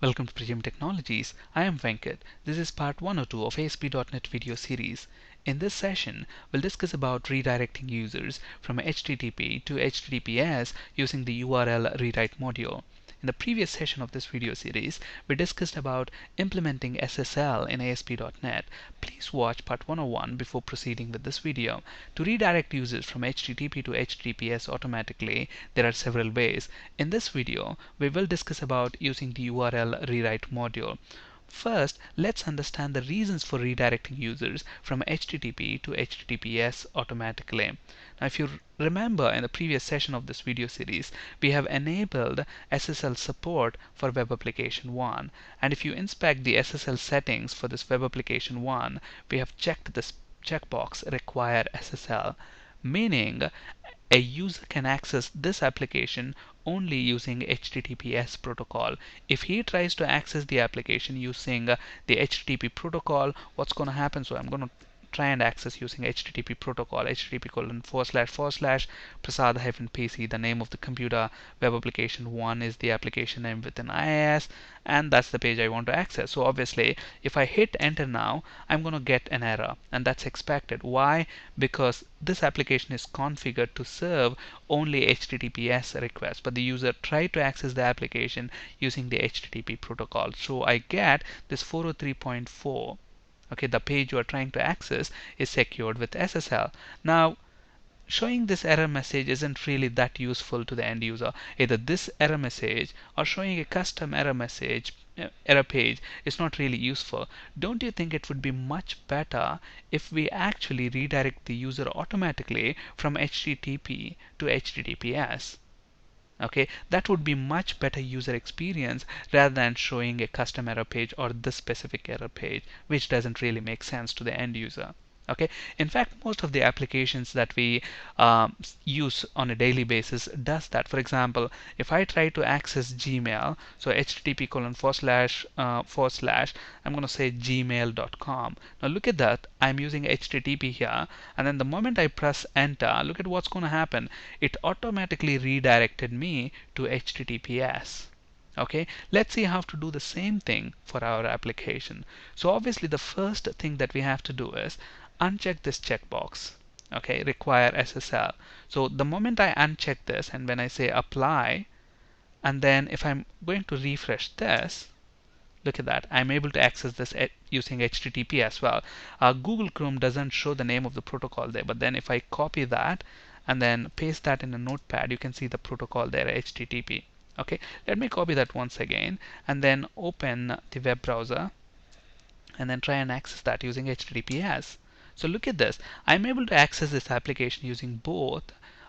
Welcome to Precision Technologies. I am Venkat. This is part 102 of ASP.NET video series. In this session, we'll discuss about redirecting users from HTTP to HTTPS using the URL rewrite module. In the previous session of this video series, we discussed about implementing SSL in ASP.NET. Please watch part 101 before proceeding with this video. To redirect users from HTTP to HTTPS automatically, there are several ways. In this video, we will discuss about using the URL rewrite module. First, let's understand the reasons for redirecting users from HTTP to HTTPS automatically. Now, if you remember in the previous session of this video series, we have enabled SSL support for Web Application 1. And if you inspect the SSL settings for this Web Application 1, we have checked this checkbox require SSL, meaning a user can access this application only using HTTPS protocol. If he tries to access the application using the HTTP protocol, what's going to happen? So I'm going to try and access using HTTP protocol, http:// prasad-pc, the name of the computer. Web application 1 is the application name within IIS, and that's the page I want to access. So obviously, if I hit enter now, I'm going to get an error, and that's expected. Why? Because this application is configured to serve only HTTPS requests, but the user tried to access the application using the HTTP protocol. So I get this 403.4. Okay, the page you are trying to access is secured with SSL. Now, showing this error message isn't really that useful to the end user. Either this error message or showing a custom error message, error page is not really useful. Don't you think it would be much better if we actually redirect the user automatically from HTTP to HTTPS? Okay, that would be much better user experience rather than showing a custom error page or this specific error page, which doesn't really make sense to the end user. Okay, in fact, most of the applications that we use on a daily basis does that. For example, if I try to access Gmail, so http:// I'm going to say gmail.com. Now look at that, I'm using HTTP here, and then the moment I press enter, look at what's going to happen. It automatically redirected me to HTTPS. Okay, let's see how to do the same thing for our application. So obviously the first thing that we have to do is uncheck this checkbox. Okay, require SSL. So the moment I uncheck this, and when I say apply, and then if I'm going to refresh this, look at that, I'm able to access this using HTTP as well. Google Chrome doesn't show the name of the protocol there, but then if I copy that and then paste that in a notepad, you can see the protocol there, HTTP. Okay, let me copy that once again and then open the web browser and then try and access that using HTTPS. So look at this, I'm able to access this application using both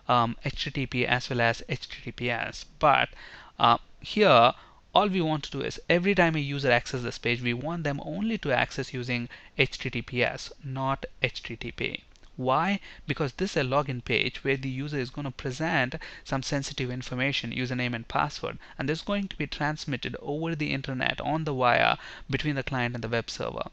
HTTP as well as HTTPS. But here all we want to do is every time a user accesses this page, we want them only to access using HTTPS, not HTTP. Why? Because this is a login page where the user is going to present some sensitive information, username and password, and this is going to be transmitted over the internet on the wire between the client and the web server.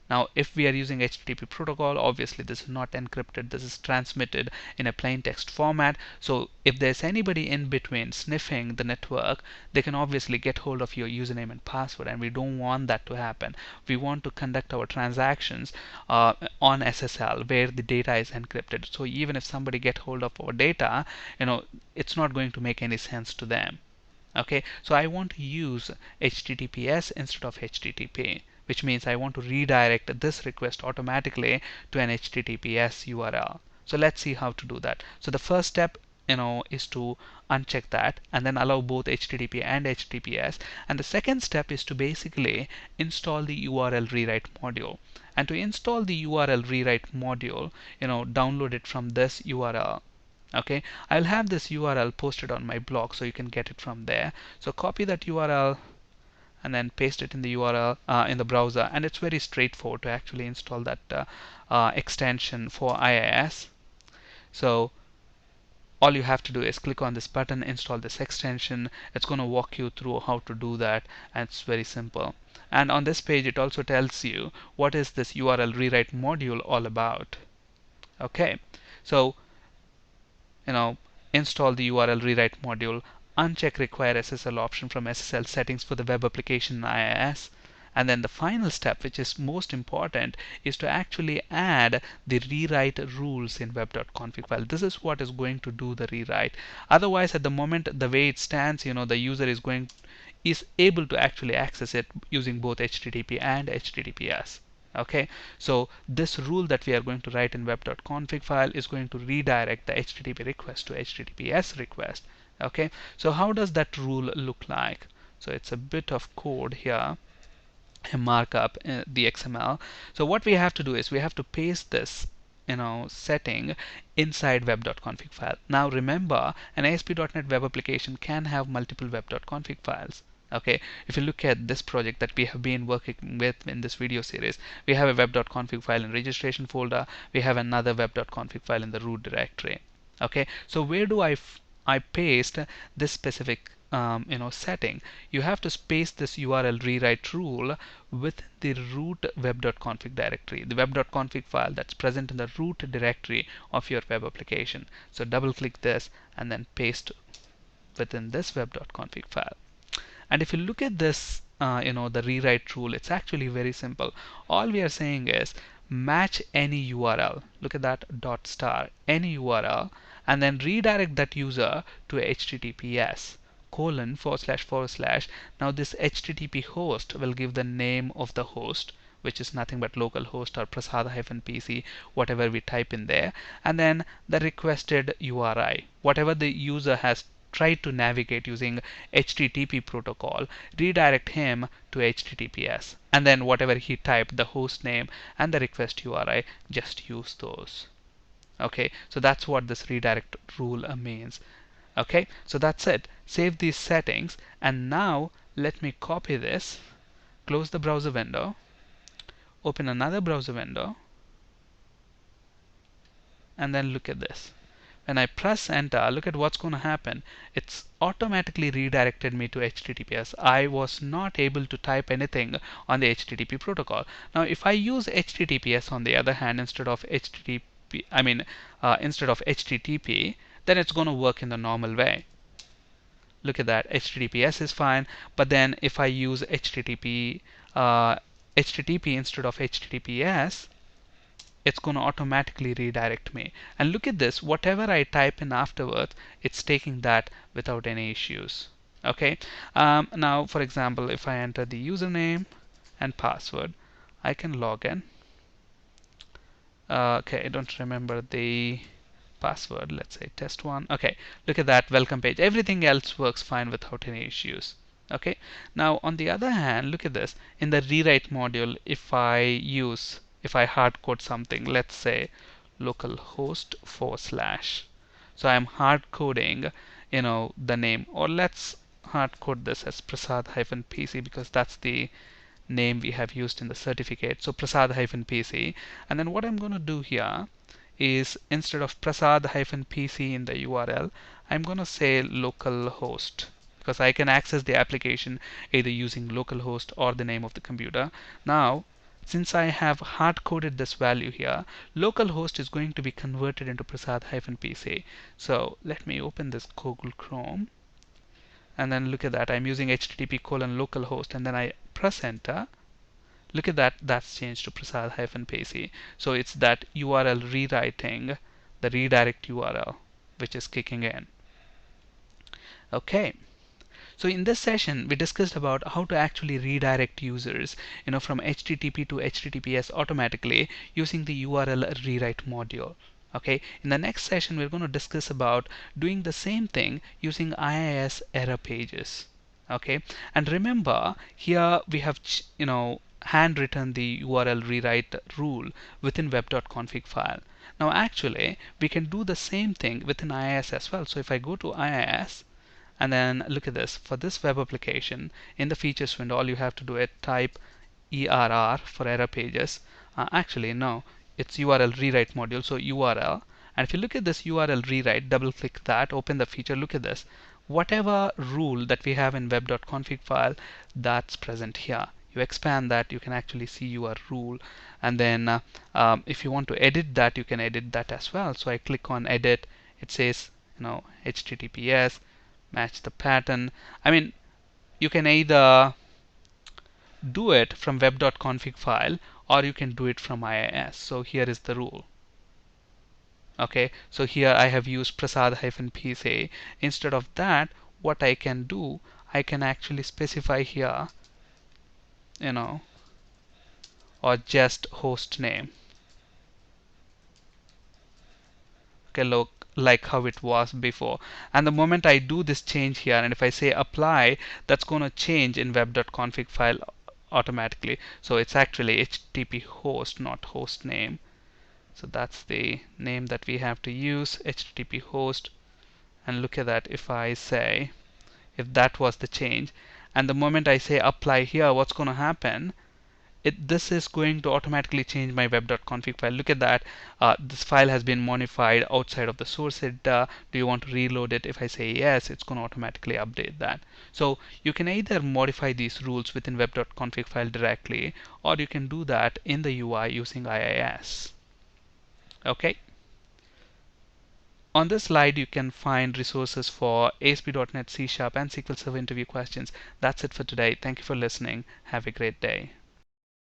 Now, if we are using HTTP protocol, obviously this is not encrypted. This is transmitted in a plain text format. So if there's anybody in between sniffing the network, they can obviously get hold of your username and password, and we don't want that to happen. We want to conduct our transactions on SSL where the data is encrypted. So even if somebody get hold of our data, it's not going to make any sense to them. Okay, so I want to use HTTPS instead of HTTP, which means I want to redirect this request automatically to an HTTPS URL. So let's see how to do that. So the first step is to uncheck that and then allow both HTTP and HTTPS, and the second step is to basically install the URL rewrite module. And to install the URL rewrite module, download it from this URL. Okay, I'll have this URL posted on my blog so you can get it from there. So copy that URL and then paste it in the URL in the browser, and it's very straightforward to actually install that extension for IIS. So all you have to do is click on this button, install this extension. It's going to walk you through how to do that, and it's very simple. And on this page it also tells you what is this URL rewrite module all about. Okay, so install the URL rewrite module, uncheck require SSL option from SSL settings for the web application in IIS. And then the final step, which is most important, is to actually add the rewrite rules in web.config file. This is what is going to do the rewrite. Otherwise, at the moment, the way it stands, the user is able to actually access it using both HTTP and HTTPS. Okay, so this rule that we are going to write in web.config file is going to redirect the HTTP request to HTTPS request. Okay, so how does that rule look like? So it's a bit of code here, a markup, the XML. So what we have to do is we have to paste this setting inside web.config file. Now remember, an ASP.NET web application can have multiple web.config files. Okay, if you look at this project that we have been working with in this video series, we have a web.config file in registration folder, we have another web.config file in the root directory. Okay, so where do I paste this specific setting? You have to paste this URL rewrite rule with the root web.config directory, the web.config file that's present in the root directory of your web application. So double click this and then paste within this web.config file. And if you look at this, the rewrite rule, it's actually very simple. All we are saying is match any URL. Look at that dot star, any URL, and then redirect that user to HTTPS ://. Now this HTTP host will give the name of the host, which is nothing but localhost or prasad-pc, whatever we type in there, and then the requested URI, whatever the user has tried to navigate using HTTP protocol, redirect him to HTTPS, and then whatever he typed, the host name and the request URI, just use those. Okay, so that's what this redirect rule means. Okay, so that's it. Save these settings, and now let me copy this, close the browser window, open another browser window, and then look at this. When I press enter, look at what's going to happen. It's automatically redirected me to HTTPS. I was not able to type anything on the HTTP protocol. Now if I use HTTPS on the other hand instead of HTTP, then it's going to work in the normal way. Look at that, HTTPS is fine, but then if I use HTTP instead of HTTPS, it's going to automatically redirect me. And look at this, whatever I type in afterwards, it's taking that without any issues. Okay, now for example, if I enter the username and password, I can log in. Okay, I don't remember the password. Let's say test1. Okay, look at that, welcome page. Everything else works fine without any issues. Okay, now on the other hand, look at this. In the rewrite module, if I hard code something, let's say localhost /. So I'm hard coding, the name, or let's hard code this as prasad-pc because that's the name we have used in the certificate. So prasad-pc, and then what I'm going to do here is instead of prasad-pc in the URL, I'm going to say localhost because I can access the application either using localhost or the name of the computer. Now since I have hard coded this value here, localhost is going to be converted into prasad-pc. So let me open this Google Chrome, and then look at that, I'm using http:/localhost, and then I press enter. Look at that, that's changed to prasad-pc. So it's that URL rewriting the redirect URL which is kicking in. Okay, so in this session we discussed about how to actually redirect users from HTTP to HTTPS automatically using the URL rewrite module. Okay, in the next session we're going to discuss about doing the same thing using IIS error pages. Okay, and remember here we have handwritten the URL rewrite rule within web.config file. Now actually we can do the same thing within IIS as well. So if I go to IIS and then look at this, for this web application in the features window, all you have to do is type ERR for error pages. Actually no, it's URL rewrite module, so URL. And if you look at this URL rewrite, double click that, open the feature, look at this, whatever rule that we have in web.config file, that's present here. You expand that, you can actually see your rule, and then if you want to edit that, you can edit that as well. So I click on edit, it says HTTPS match the pattern. I mean, you can either do it from web.config file or you can do it from IIS. So here is the rule. Okay, so here I have used prasad-pc. Instead of that, what I can do, I can actually specify here, you know, or just host name. Okay, look like how it was before. And the moment I do this change here, and if I say apply, that's going to change in web.config file automatically. So it's actually HTTP host, not host name. So that's the name that we have to use, HTTP host. And look at that, if I say, if that was the change, and the moment I say apply here, what's going to happen? This is going to automatically change my web.config file. Look at that. This file has been modified outside of the source editor. Do you want to reload it? If I say yes, it's going to automatically update that. So you can either modify these rules within web.config file directly, or you can do that in the UI using IIS. Okay. On this slide, you can find resources for ASP.NET, C# and SQL Server interview questions. That's it for today. Thank you for listening. Have a great day.